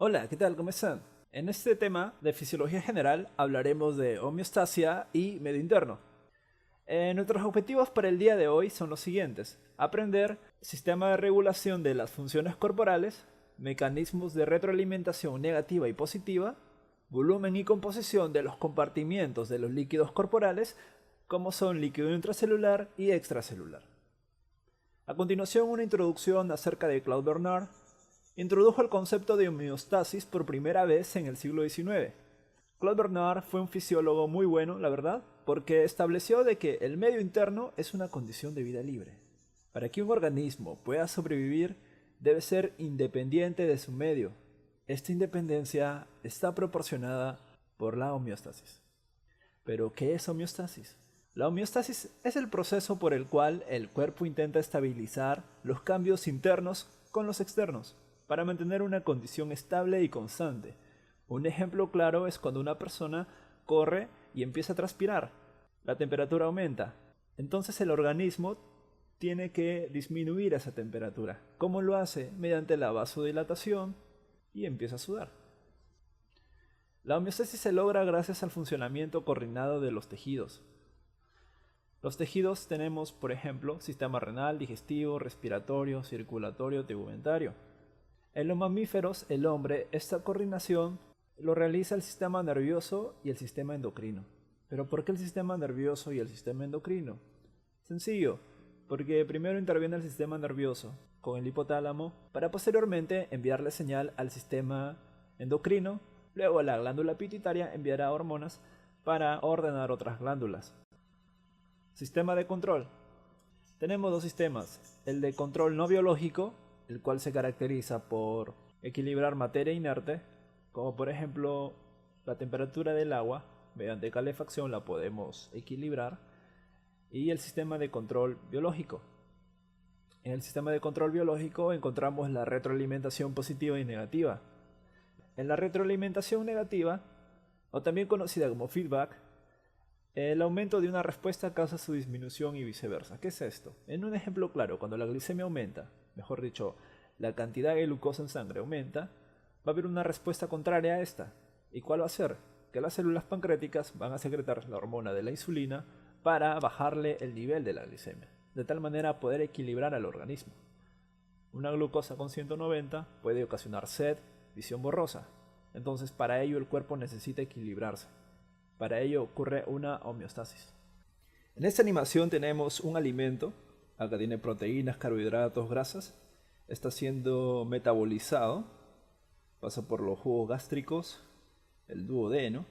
Hola, ¿qué tal? ¿Cómo están? En este tema de fisiología general hablaremos de homeostasia y medio interno. Nuestros objetivos para el día de hoy son los siguientes: aprender sistema de regulación de las funciones corporales, mecanismos de retroalimentación negativa y positiva, volumen y composición de los compartimientos de los líquidos corporales, como son líquido intracelular y extracelular. A continuación, una introducción acerca de Claude Bernard. Introdujo el concepto de homeostasis por primera vez en el siglo XIX. Claude Bernard fue un fisiólogo muy bueno, la verdad, porque estableció de que el medio interno es una condición de vida libre. Para que un organismo pueda sobrevivir, debe ser independiente de su medio. Esta independencia está proporcionada por la homeostasis. ¿Pero qué es homeostasis? La homeostasis es el proceso por el cual el cuerpo intenta estabilizar los cambios internos con los externos, para mantener una condición estable y constante. Un ejemplo claro es cuando una persona corre y empieza a transpirar. La temperatura aumenta. Entonces el organismo tiene que disminuir esa temperatura. ¿Cómo lo hace? Mediante la vasodilatación y empieza a sudar. La homeostasis se logra gracias al funcionamiento coordinado de los tejidos. Los tejidos tenemos, por ejemplo, sistema renal, digestivo, respiratorio, circulatorio, tegumentario. En los mamíferos, el hombre, esta coordinación lo realiza el sistema nervioso y el sistema endocrino. ¿Pero por qué el sistema nervioso y el sistema endocrino? Sencillo, porque primero interviene el sistema nervioso con el hipotálamo para posteriormente enviarle señal al sistema endocrino, luego la glándula pituitaria enviará hormonas para ordenar otras glándulas. Sistema de control. Tenemos dos sistemas, el de control no biológico, el cual se caracteriza por equilibrar materia inerte, como por ejemplo la temperatura del agua. Mediante calefacción la podemos equilibrar. Y el sistema de control biológico. En el sistema de control biológico encontramos la retroalimentación positiva y negativa. En la retroalimentación negativa, o también conocida como feedback, el aumento de una respuesta causa su disminución y viceversa. ¿Qué es esto? En un ejemplo claro, cuando la glicemia aumenta, mejor dicho, la cantidad de glucosa en sangre aumenta, va a haber una respuesta contraria a esta. ¿Y cuál va a ser? Que las células pancreáticas van a secretar la hormona de la insulina para bajarle el nivel de la glicemia, de tal manera poder equilibrar al organismo. Una glucosa con 190 puede ocasionar sed, visión borrosa. Entonces, para ello el cuerpo necesita equilibrarse. Para ello ocurre una homeostasis. En esta animación tenemos un alimento. Acá tiene proteínas, carbohidratos, grasas. Está siendo metabolizado. Pasa por los jugos gástricos, el duodeno.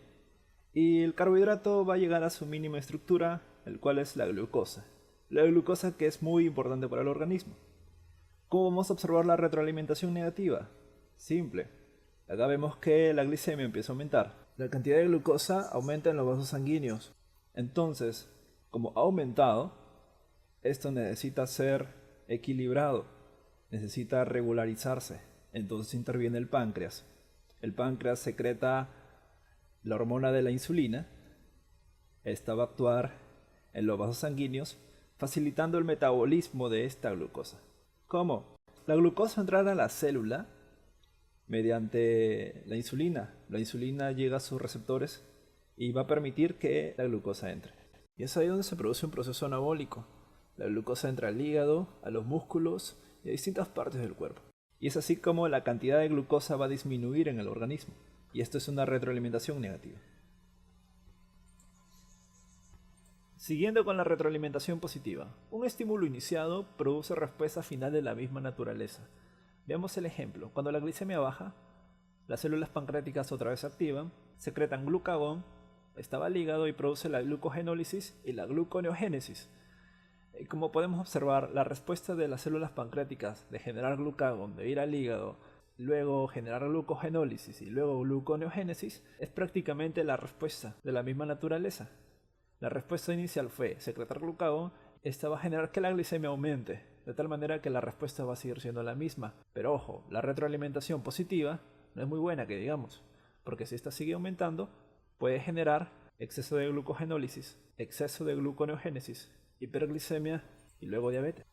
Y el carbohidrato va a llegar a su mínima estructura, el cual es la glucosa. La glucosa que es muy importante para el organismo. ¿Cómo vamos a observar la retroalimentación negativa? Simple. Acá vemos que la glicemia empieza a aumentar. La cantidad de glucosa aumenta en los vasos sanguíneos. Entonces, como ha aumentado, esto necesita ser equilibrado, necesita regularizarse. Entonces interviene el páncreas. El páncreas secreta la hormona de la insulina. Esta va a actuar en los vasos sanguíneos, facilitando el metabolismo de esta glucosa. ¿Cómo? La glucosa entrará a la célula mediante la insulina. La insulina llega a sus receptores y va a permitir que la glucosa entre. Y es ahí donde se produce un proceso anabólico. La glucosa entra al hígado, a los músculos y a distintas partes del cuerpo. Y es así como la cantidad de glucosa va a disminuir en el organismo. Y esto es una retroalimentación negativa. Siguiendo con la retroalimentación positiva, un estímulo iniciado produce respuesta final de la misma naturaleza. Veamos el ejemplo. Cuando la glicemia baja, las células pancreáticas otra vez se activan, secretan glucagón, esta va al hígado y produce la glucogenólisis y la gluconeogénesis. Y como podemos observar, la respuesta de las células pancreáticas de generar glucagón, de ir al hígado, luego generar glucogenólisis y luego gluconeogénesis, es prácticamente la respuesta de la misma naturaleza. La respuesta inicial fue secretar glucagón, esta va a generar que la glicemia aumente, de tal manera que la respuesta va a seguir siendo la misma. Pero ojo, la retroalimentación positiva no es muy buena, que digamos, porque si esta sigue aumentando, puede generar exceso de glucogenólisis, exceso de gluconeogénesis, hiperglicemia y luego diabetes.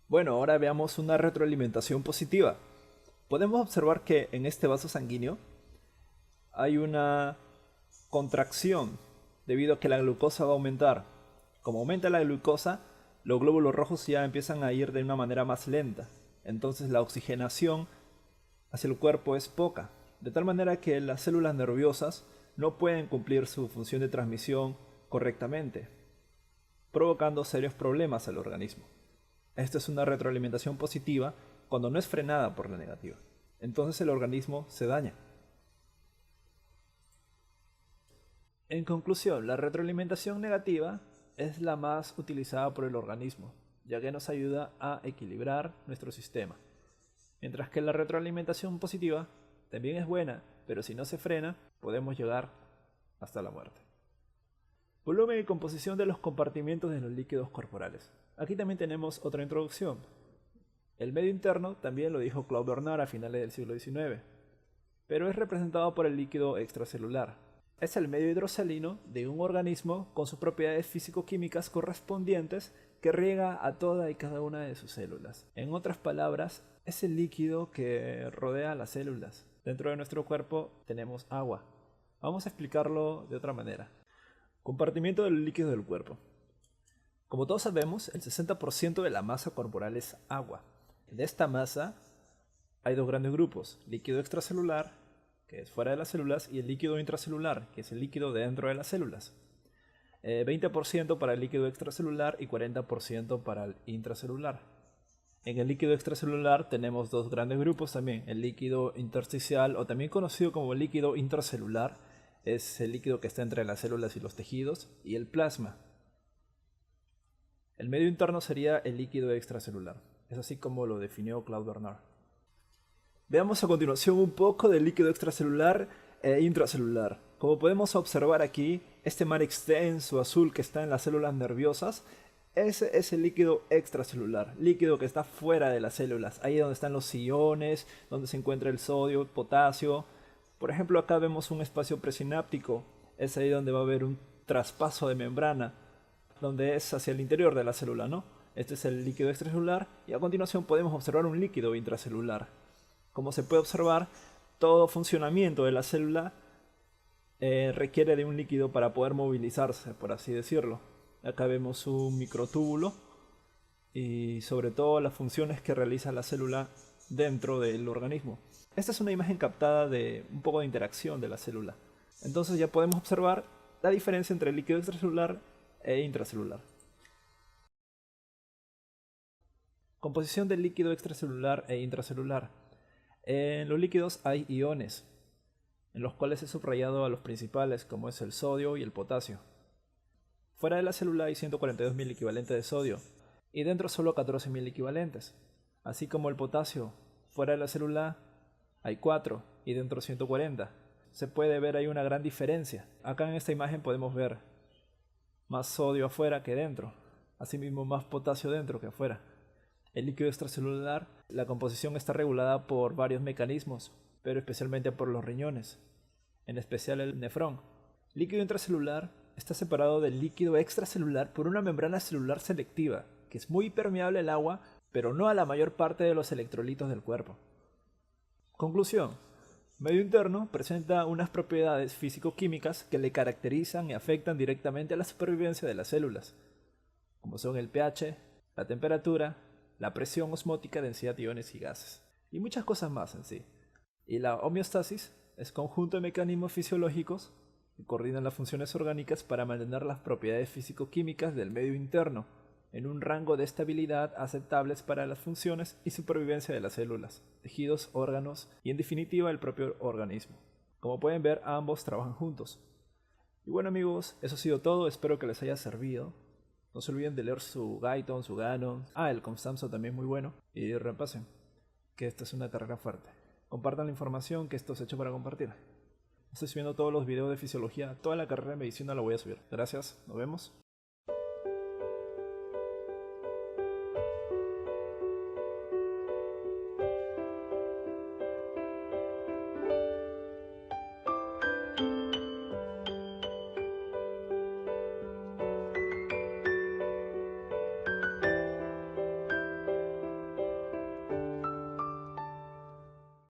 Bueno, ahora veamos una retroalimentación positiva. Podemos observar que en este vaso sanguíneo hay una contracción debido a que la glucosa va a aumentar. Como aumenta la glucosa, los glóbulos rojos ya empiezan a ir de una manera más lenta. Entonces la oxigenación hacia el cuerpo es poca, de tal manera que las células nerviosas no pueden cumplir su función de transmisión correctamente, provocando serios problemas al organismo. Esta es una retroalimentación positiva cuando no es frenada por la negativa. Entonces el organismo se daña. En conclusión, la retroalimentación negativa es la más utilizada por el organismo, ya que nos ayuda a equilibrar nuestro sistema. Mientras que la retroalimentación positiva también es buena, pero si no se frena, podemos llegar hasta la muerte. Volumen y composición de los compartimientos de los líquidos corporales. Aquí también tenemos otra introducción. El medio interno también lo dijo Claude Bernard a finales del siglo XIX, pero es representado por el líquido extracelular. Es el medio hidrosalino de un organismo con sus propiedades físico-químicas correspondientes que riega a toda y cada una de sus células. En otras palabras, es el líquido que rodea a las células. Dentro de nuestro cuerpo tenemos agua. Vamos a explicarlo de otra manera. Compartimiento del líquido del cuerpo. Como todos sabemos, el 60% de la masa corporal es agua. De esta masa hay dos grandes grupos, líquido extracelular, que es fuera de las células, y el líquido intracelular, que es el líquido dentro de las células. 20% para el líquido extracelular y 40% para el intracelular. En el líquido extracelular tenemos dos grandes grupos también, el líquido intersticial o también conocido como líquido intracelular, es el líquido que está entre las células y los tejidos, y el plasma. El medio interno sería el líquido extracelular, es así como lo definió Claude Bernard. Veamos a continuación un poco del líquido extracelular e intracelular. Como podemos observar aquí, este mar extenso azul que está en las células nerviosas, ese es el líquido extracelular, líquido que está fuera de las células, ahí donde están los iones, donde se encuentra el sodio, potasio. Por ejemplo, acá vemos un espacio presináptico, es ahí donde va a haber un traspaso de membrana, donde es hacia el interior de la célula, ¿no? Este es el líquido extracelular y a continuación podemos observar un líquido intracelular. Como se puede observar, todo funcionamiento de la célula requiere de un líquido para poder movilizarse, por así decirlo. Acá vemos un microtúbulo y sobre todo las funciones que realiza la célula dentro del organismo. Esta es una imagen captada de un poco de interacción de la célula. Entonces ya podemos observar la diferencia entre el líquido extracelular e intracelular. Composición del líquido extracelular e intracelular. En los líquidos hay iones, en los cuales he subrayado a los principales, como es el sodio y el potasio. Fuera de la célula hay 142.000 equivalentes de sodio, y dentro solo 14.000 equivalentes. Así como el potasio, fuera de la célula hay 4 y dentro 140. Se puede ver ahí una gran diferencia. Acá en esta imagen podemos ver más sodio afuera que dentro, asimismo más potasio dentro que afuera. El líquido extracelular, la composición está regulada por varios mecanismos, pero especialmente por los riñones, en especial el nefrón. Líquido intracelular está separado del líquido extracelular por una membrana celular selectiva, que es muy permeable al agua, pero no a la mayor parte de los electrolitos del cuerpo. Conclusión. Medio interno presenta unas propiedades físico-químicas que le caracterizan y afectan directamente a la supervivencia de las células, como son el pH, la temperatura, la presión osmótica, densidad de iones y gases, y muchas cosas más en sí. Y la homeostasis es conjunto de mecanismos fisiológicos que coordinan las funciones orgánicas para mantener las propiedades físico-químicas del medio interno en un rango de estabilidad aceptables para las funciones y supervivencia de las células, tejidos, órganos y en definitiva el propio organismo. Como pueden ver, ambos trabajan juntos. Y bueno amigos, eso ha sido todo, espero que les haya servido. No se olviden de leer su Guyton, su Gannon. El Constanzo también muy bueno. Y repasen, que esta es una carrera fuerte. Compartan la información, que esto es hecho para compartir. Estoy subiendo todos los videos de fisiología, toda la carrera de medicina la voy a subir. Gracias, nos vemos.